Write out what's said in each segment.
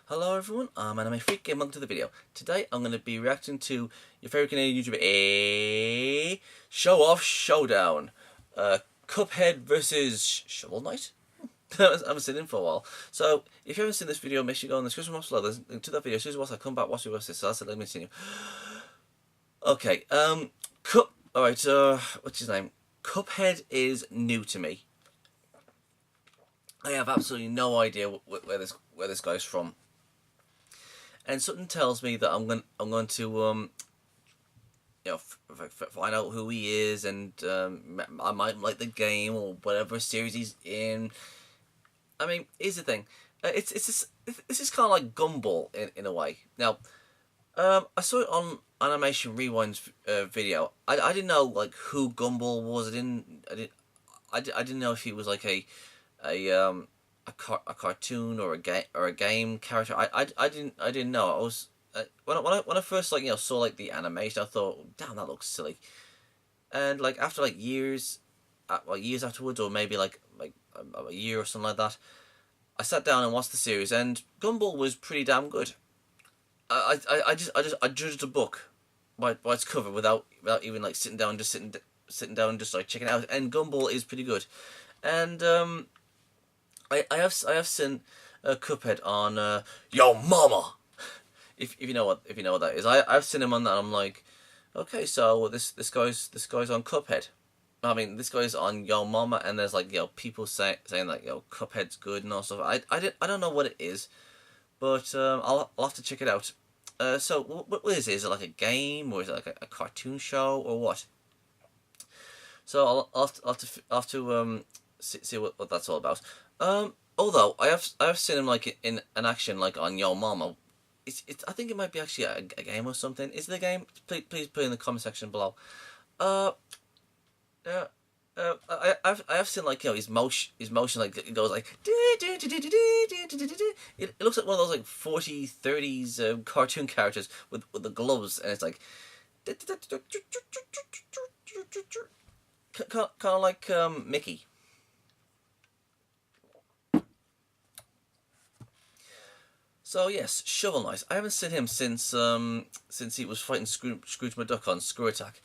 Hello everyone, I'm Anime Freak and welcome to the video. Today I'm going to be reacting to your favourite Canadian YouTuber, Show-Off Showdown. Cuphead versus Shovel Knight? I haven't seen him for a while. So, if you haven't seen this video, make sure you go in the description box below. There's a link to that video. As soon as I come back, watch the rest of this. So that's it, let me see you. Okay, alright, what's his name? Cuphead is new to me. I have absolutely no idea where this guy's from. And something tells me that I'm going to find out who he is, and I might like the game or whatever series he's in. I mean, here's the thing, this is kind of like Gumball in a way. Now, I saw it on Animation Rewind's video. I didn't know like who Gumball was. I didn't know if he was like a cartoon or a game character. I didn't know. I was when I first saw like the animation, I thought, damn, that looks silly. And like after like years afterwards, or maybe like a year or something like that, I sat down and watched the series, and Gumball was pretty damn good. I judged a book by its cover without even like sitting down and just like checking it out. And Gumball is pretty good. And I have seen Cuphead on Yo Mama, if you know what that is. I've seen him on that. And I'm like, okay, so this guy's on Cuphead. I mean, this guy's on Yo Mama, and there's like people saying like Cuphead's good and all stuff. I don't know what it is, but I'll have to check it out. So what is it? Is it like a game, or is it like a cartoon show, or what? So I'll have to see what that's all about. Although I have seen him like in an action like on Yo Mama. I think it might be actually a game or something. Is it a game? Please put it in the comment section below. I have seen like his motion like it goes like it looks like one of those like 30s cartoon characters with the gloves, and it's like kind of like Mickey. So yes, Shovel Knight. I haven't seen him since he was fighting Scrooge McDuck on Screw Attack.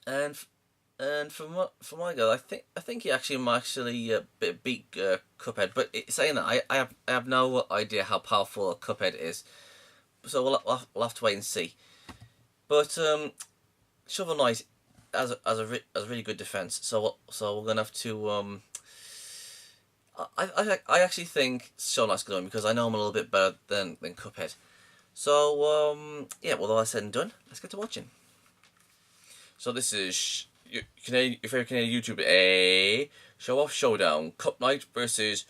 and for my guy, I think he actually might beat Cuphead. But saying that, I have no idea how powerful Cuphead is. So we'll have to wait and see. But Shovel Knight has a really good defense. So we're gonna have to I actually think Shovel Knight's going to win, because I know him a little bit better than Cuphead. So yeah, well, all said and done, let's get to watching. So this is your favorite Canadian YouTuber, Show-Off Showdown. Cup Knight versus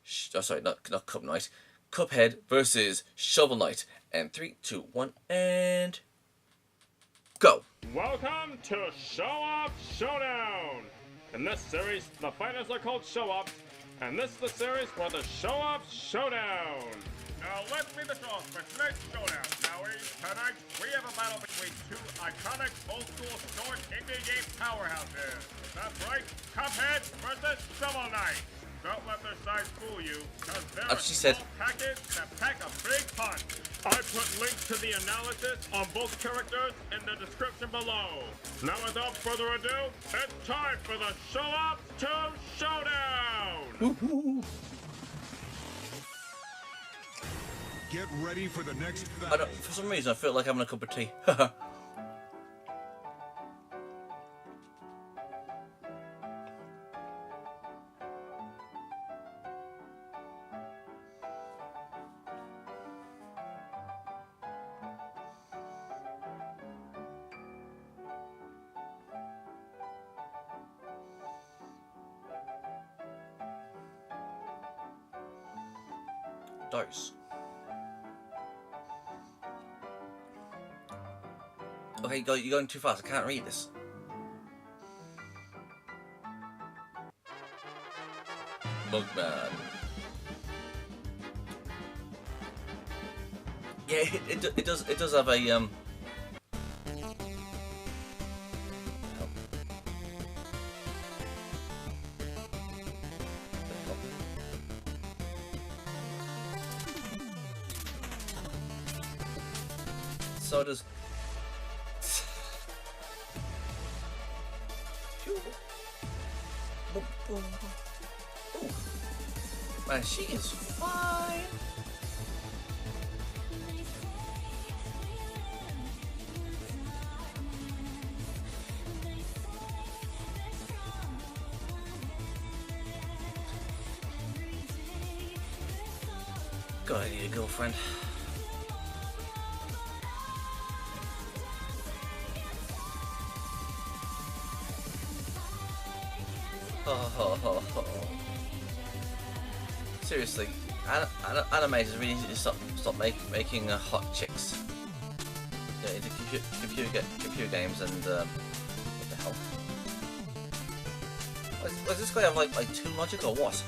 sorry, not Cup Knight. Cuphead versus Shovel Knight. And 3, 2, 1, and go. Welcome to Show-Off Showdown. In this series, the fighters are called Show-Offs, and this is the series for the Show-Off Showdown. Now let's meet the Show-Offs for tonight's showdown. Now tonight we have a battle between two iconic old-school short indie game powerhouses. That's right, Cuphead versus Shovel Knight. Don't let their size fool you, because they're a small package that pack a big punch. I put links to the analysis on both characters in the description below. Now without further ado, it's time for the Show-Off 2 Showdown! Get ready for the next battle. For some reason, I feel like having a cup of tea. Dice. Okay, you're going too fast. I can't read this. Mugman. Yeah, it does have a so does. Ooh. Man, she is fine. God, I need a girlfriend. Oh. Seriously, animators really need to stop making hot chicks into computer games and what the hell? Does this guy have like too logic or what?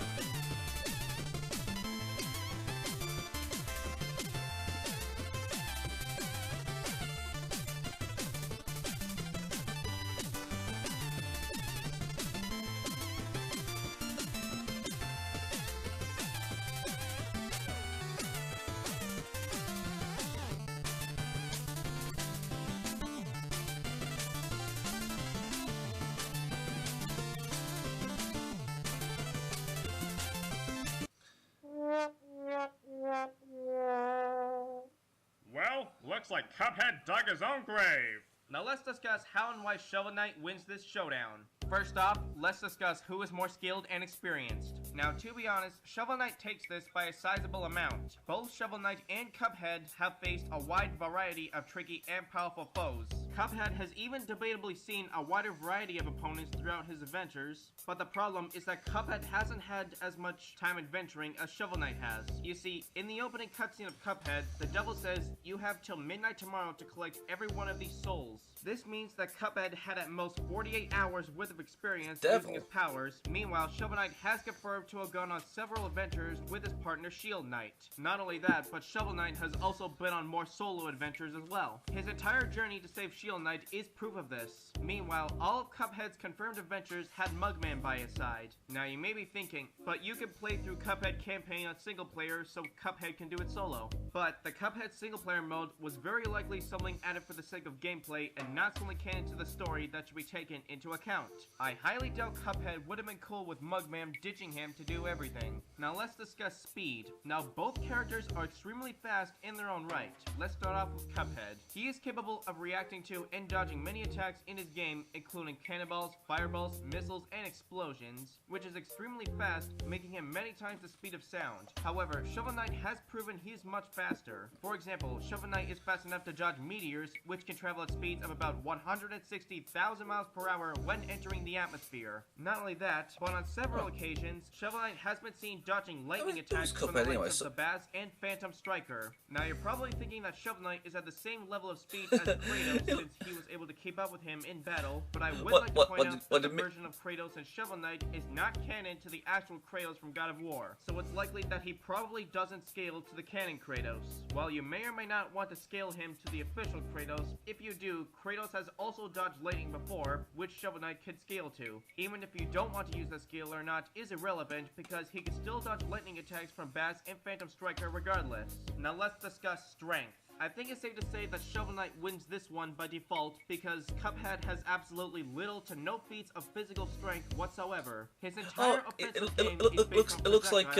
Well, looks like Cuphead dug his own grave. Now let's discuss how and why Shovel Knight wins this showdown. First off, let's discuss who is more skilled and experienced. Now to be honest, Shovel Knight takes this by a sizable amount. Both Shovel Knight and Cuphead have faced a wide variety of tricky and powerful foes. Cuphead has even debatably seen a wider variety of opponents throughout his adventures, but the problem is that Cuphead hasn't had as much time adventuring as Shovel Knight has. You see, in the opening cutscene of Cuphead, the devil says you have till midnight tomorrow to collect every one of these souls. This means that Cuphead had at most 48 hours worth of experience using his powers. Meanwhile, Shovel Knight has confirmed to have gone on several adventures with his partner Shield Knight. Not only that, but Shovel Knight has also been on more solo adventures as well. His entire journey to save Shield Knight is proof of this. Meanwhile, all of Cuphead's confirmed adventures had Mugman by his side. Now you may be thinking, but you can play through Cuphead campaign on single player so Cuphead can do it solo. But the Cuphead single player mode was very likely something added for the sake of gameplay and not something canon to the story that should be taken into account. I highly doubt Cuphead would have been cool with Mugman ditching him to do everything. Now let's discuss speed. Now both characters are extremely fast in their own right. Let's start off with Cuphead. He is capable of reacting to and dodging many attacks in his game, including cannonballs, fireballs, missiles, and explosions, which is extremely fast, making him many times the speed of sound. However, Shovel Knight has proven he is much faster. For example, Shovel Knight is fast enough to dodge meteors, which can travel at speeds of about 160,000 miles per hour when entering the atmosphere. Not only that, but on several occasions, Shovel Knight has been seen dodging lightning attacks from the likes of the Baz and Phantom Striker. Now you're probably thinking that Shovel Knight is at the same level of speed as Kratos since he was able to keep up with him in battle, but I would like to point out that the version of Kratos and Shovel Knight is not canon to the actual Kratos from God of War, so it's likely that he probably doesn't scale to the canon Kratos. While you may or may not want to scale him to the official Kratos, if you do, Kratos has also dodged lightning before, which Shovel Knight could scale to. Even if you don't want to use that skill or not is irrelevant because he can still dodge lightning attacks from Baz and Phantom Striker regardless. Now let's discuss strength. I think it's safe to say that Shovel Knight wins this one by default because Cuphead has absolutely little to no feats of physical strength whatsoever. His entire offensive game is based on it looks like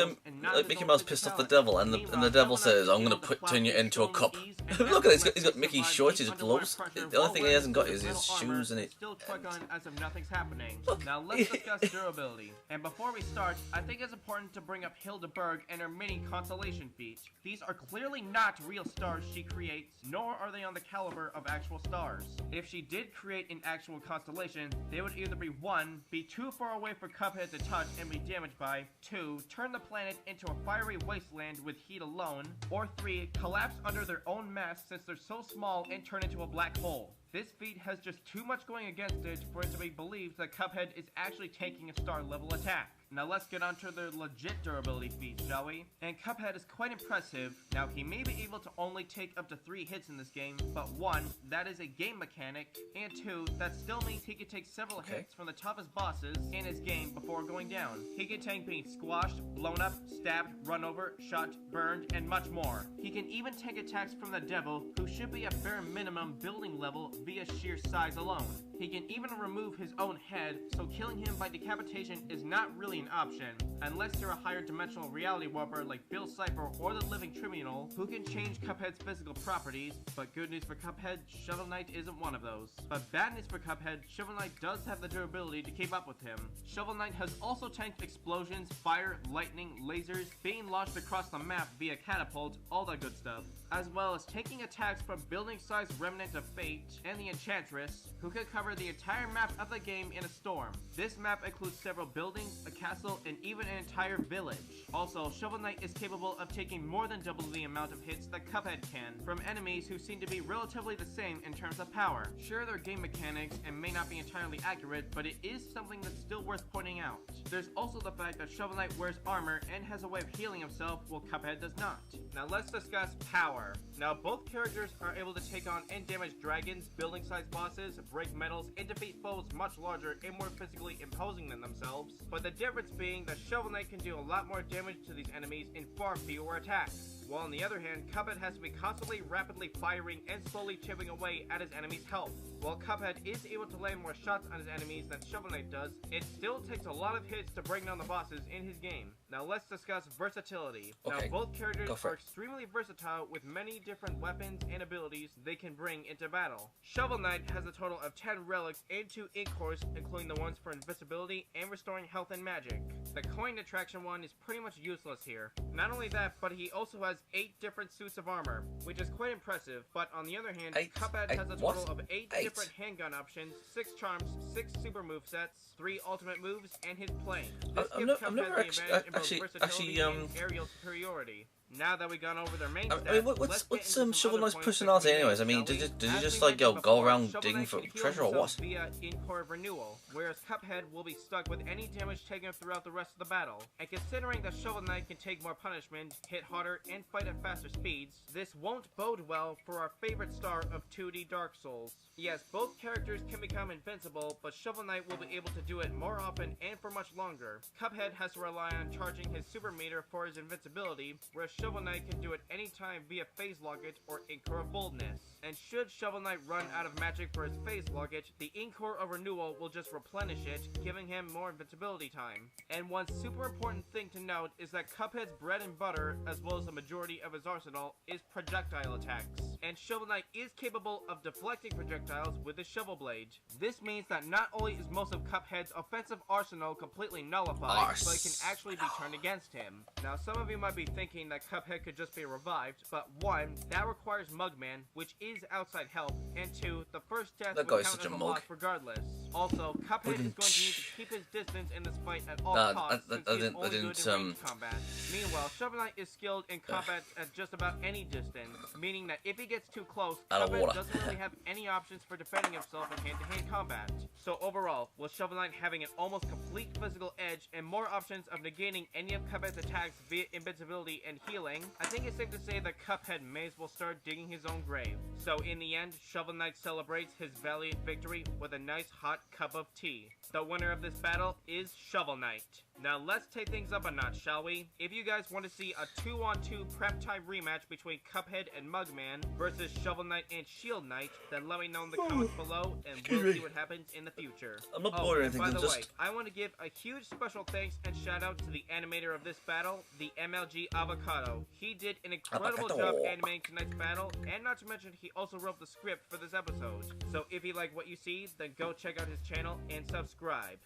Mickey Mouse pissed off the devil, and the devil says, "I'm gonna turn you into a cup." Look at it, he's got Mickey's shorts, his gloves. The only thing he hasn't got is his shoes and it. Still truck on as if nothing's happening. Now let's discuss durability. And before we start, I think it's important to bring up Hildeberg and her mini consolation feat. These are clearly not real stars she creates, nor are they on the caliber of actual stars. If she did create an actual constellation, they would either be 1. Be too far away for Cuphead to touch and be damaged by, 2. Turn the planet into a fiery wasteland with heat alone, or 3. Collapse under their own mass since they're so small and turn into a black hole. This feat has just too much going against it for it to be believed that Cuphead is actually taking a star level attack. Now let's get onto their legit durability feats, shall we? And Cuphead is quite impressive. Now he may be able to only take up to 3 hits in this game, but 1, that is a game mechanic, and 2, that still means he can take several hits from the toughest bosses in his game before going down. He can tank being squashed, blown up, stabbed, run over, shot, burned, and much more. He can even tank attacks from the devil, who should be at bare minimum building level via sheer size alone. He can even remove his own head, so killing him by decapitation is not really an option, unless you're a higher dimensional reality warper like Bill Cipher or the Living Tribunal, who can change Cuphead's physical properties. But good news for Cuphead, Shovel Knight isn't one of those. But bad news for Cuphead, Shovel Knight does have the durability to keep up with him. Shovel Knight has also tanked explosions, fire, lightning, lasers, being launched across the map via catapult, all that good stuff, as well as taking attacks from building-sized Remnant of Fate and the Enchantress, who can cover the entire map of the game in a storm. This map includes several buildings, a castle, and even an entire village. Also, Shovel Knight is capable of taking more than double the amount of hits that Cuphead can, from enemies who seem to be relatively the same in terms of power. Sure, they're game mechanics and may not be entirely accurate, but it is something that's still worth pointing out. There's also the fact that Shovel Knight wears armor and has a way of healing himself, while Cuphead does not. Now let's discuss power. Now both characters are able to take on and damage dragons, building-sized bosses, break metals, and defeat foes much larger and more physically imposing than themselves, but the difference being that Shovel Knight can do a lot more damage to these enemies in far fewer attacks. While on the other hand, Cuphead has to be constantly rapidly firing and slowly chipping away at his enemy's health. While Cuphead is able to land more shots on his enemies than Shovel Knight does, it still takes a lot of hits to bring down the bosses in his game. Now let's discuss versatility. Now both characters are extremely versatile with many different weapons and abilities they can bring into battle. Shovel Knight has a total of 10 relics and 2 ink cores, including the ones for invisibility and restoring health and magic. The coin attraction one is pretty much useless here. Not only that, but he also has 8 different suits of armor, which is quite impressive, but on the other hand, Cuphead has a total of 8 different handgun options, 6 charms, 6 super movesets, 3 ultimate moves, and his plane. This gives Cuphead the advantage in both versatility and aerial superiority. Now that we've gone over their main stats, I mean, what's Shovel Knight's personality anyways? I mean, did he just like go around digging for treasure or what? Via in-core renewal, whereas Cuphead will be stuck with any damage taken throughout the rest of the battle. And considering that Shovel Knight can take more punishment, hit harder, and fight at faster speeds, this won't bode well for our favorite star of 2D Dark Souls. Yes, both characters can become invincible, but Shovel Knight will be able to do it more often and for much longer. Cuphead has to rely on charging his super meter for his invincibility, whereas Shovel Knight can do it anytime via phase locket or Inkcore of Boldness. And should Shovel Knight run out of magic for his phase locket, the Inkcore of Renewal will just replenish it, giving him more invincibility time. And one super important thing to note is that Cuphead's bread and butter, as well as the majority of his arsenal, is projectile attacks. And Shovel Knight is capable of deflecting projectiles with his shovel blade. This means that not only is most of Cuphead's offensive arsenal completely nullified, but it can actually be turned against him. Now some of you might be thinking that Cuphead could just be revived, but 1, that requires Mugman, which is outside help, and 2, the first death would count as a loss regardless. Also, Cuphead is going to need to keep his distance in this fight at all costs, since he is only good in ranged combat. Meanwhile, Shovel Knight is skilled in combat at just about any distance, meaning that if he gets too close, Cuphead doesn't really have any options for defending himself in hand-to-hand combat. So overall, with Shovel Knight having an almost complete physical edge and more options of negating any of Cuphead's attacks via invincibility and healing, I think it's safe to say that Cuphead may as well start digging his own grave. So in the end, Shovel Knight celebrates his valiant victory with a nice hot cup of tea. The winner of this battle is Shovel Knight. Now let's take things up a notch, shall we? If you guys want to see a 2-on-2 prep time rematch between Cuphead and Mugman versus Shovel Knight and Shield Knight, then let me know in the comments below and we'll see what happens in the future. I'm not bored or anything, by the way, I want to give a huge special thanks and shout out to the animator of this battle, the MLG Avocado. He did an incredible job animating tonight's battle, and not to mention he also wrote the script for this episode. So if you like what you see, then go check out his channel and subscribe.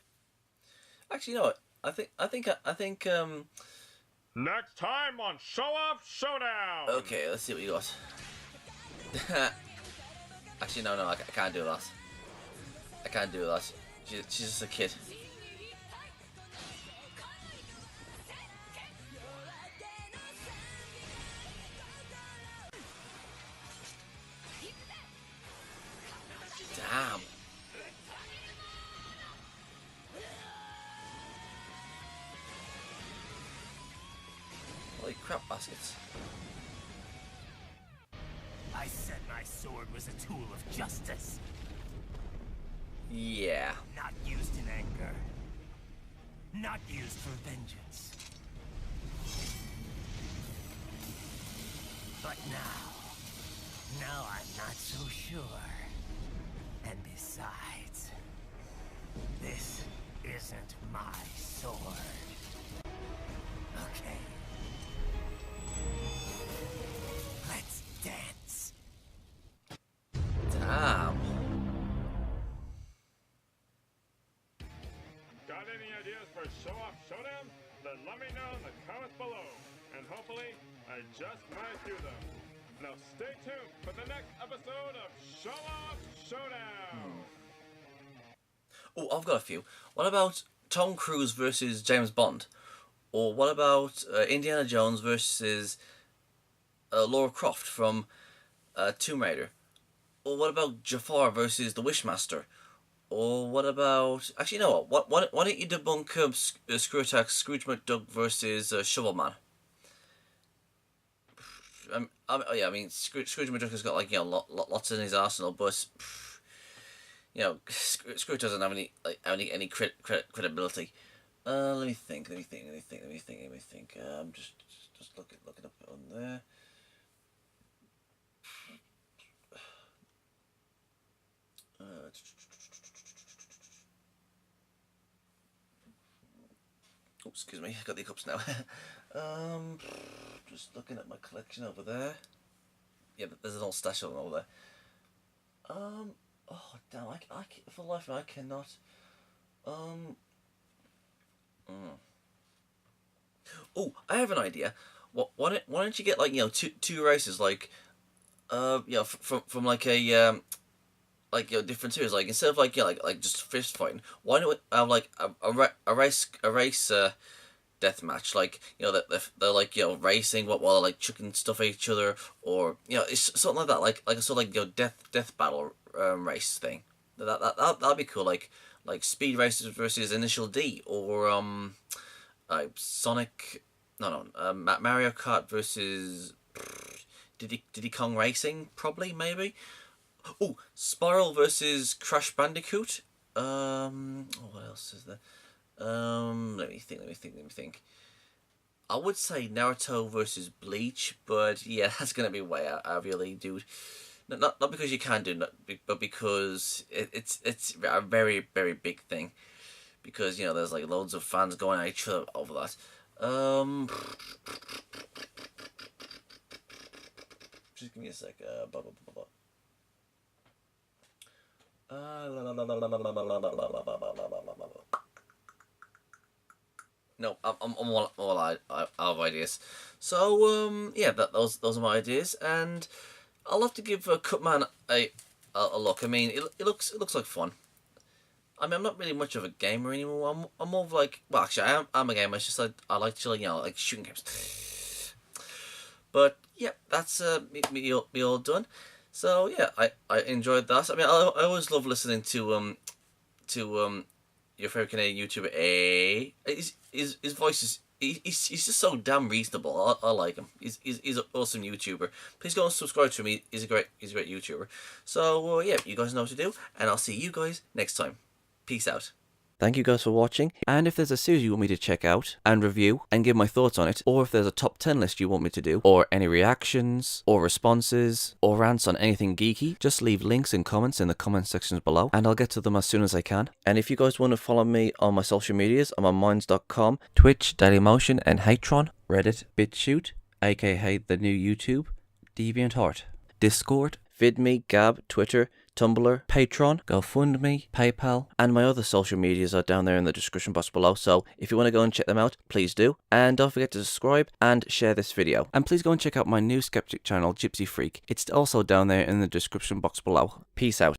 Actually, you know what? I think Next time on Show Off Showdown! Okay, let's see what you got. Actually, no, I can't do that. I can't do that. She's just a kid. Damn. Holy crap baskets. I said my sword was a tool of justice. Yeah. Not used in anger. Not used for vengeance. But now I'm not so sure. And besides, this isn't my sword. Okay. Let's dance. Damn. Got any ideas for Show-Off Showdown? Then let me know in the comments below. And hopefully, I just might do them. Now stay tuned for the next episode of Show-Off Showdown! Oh, I've got a few. What about Tom Cruise versus James Bond? Or what about Indiana Jones versus Lara Croft from Tomb Raider? Or what about Jafar versus the Wishmaster? Or what about... Actually, you know what? Why don't you debunk Screw Attack Scrooge McDuck versus Shovelman? I mean, Scrooge McDuck has got, like, you know, lots in his arsenal, but... You know, Scrooge doesn't have any credibility. Let me think. Just looking up on there. Oh, excuse me, I got the hiccups now. Just looking at my collection over there. Yeah, but there's an old stash of them over there. Oh damn! I for life I cannot. Oh, I have an idea. Why don't you get, like, you know, two races, like you know, from like a like, you know, different series, like, instead of, like, you know, like just fist fighting, why don't we have, like, a race death match, like, you know, they're like, you know, racing while they're, like, chucking stuff at each other, or, you know, it's something like that, like a sort of, like, you know, death battle race thing. That'd be cool, like Speed Racers versus Initial D, or Sonic, Mario Kart versus Diddy Kong Racing, probably, maybe. Oh, Spiral versus Crash Bandicoot. Oh, what else is there? Let me think. I would say Naruto versus Bleach, but yeah, that's gonna be way out of your league, dude. Not because you can't do it, but because it's a very, very big thing. Because, you know, there's, like, loads of fans going at each other over that. Just give me a sec. No, I'm all out of ideas. So yeah, those are my ideas, and I'll have to give Cutman a look. I mean, it looks like fun. I mean, I'm not really much of a gamer anymore. I'm more of, like, well, actually, I'm a gamer. It's just, like, I like to, you know, like, shooting games. But yeah, that's me all done. So yeah, I enjoyed that. I mean, I always love listening to your favorite Canadian YouTuber. His voice is he's just so damn reasonable. I like him. He's an awesome YouTuber. Please go and subscribe to him. He's a great YouTuber. So yeah, you guys know what to do, and I'll see you guys next time. Peace out. Thank you guys for watching, and if there's a series you want me to check out and review and give my thoughts on it, or if there's a top 10 list you want me to do, or any reactions, or responses, or rants on anything geeky, just leave links and comments in the comment sections below, and I'll get to them as soon as I can. And if you guys want to follow me on my social medias, I'm on minds.com, Twitch, Dailymotion, and Hatron, Reddit, BitChute, aka the new YouTube, DeviantArt, Discord, VidMe, Gab, Twitter, Tumblr, Patreon, GoFundMe, PayPal, and my other social medias are down there in the description box below, so if you want to go and check them out, please do. And don't forget to subscribe and share this video. And please go and check out my new skeptic channel, Gypsy Freak. It's also down there in the description box below. Peace out.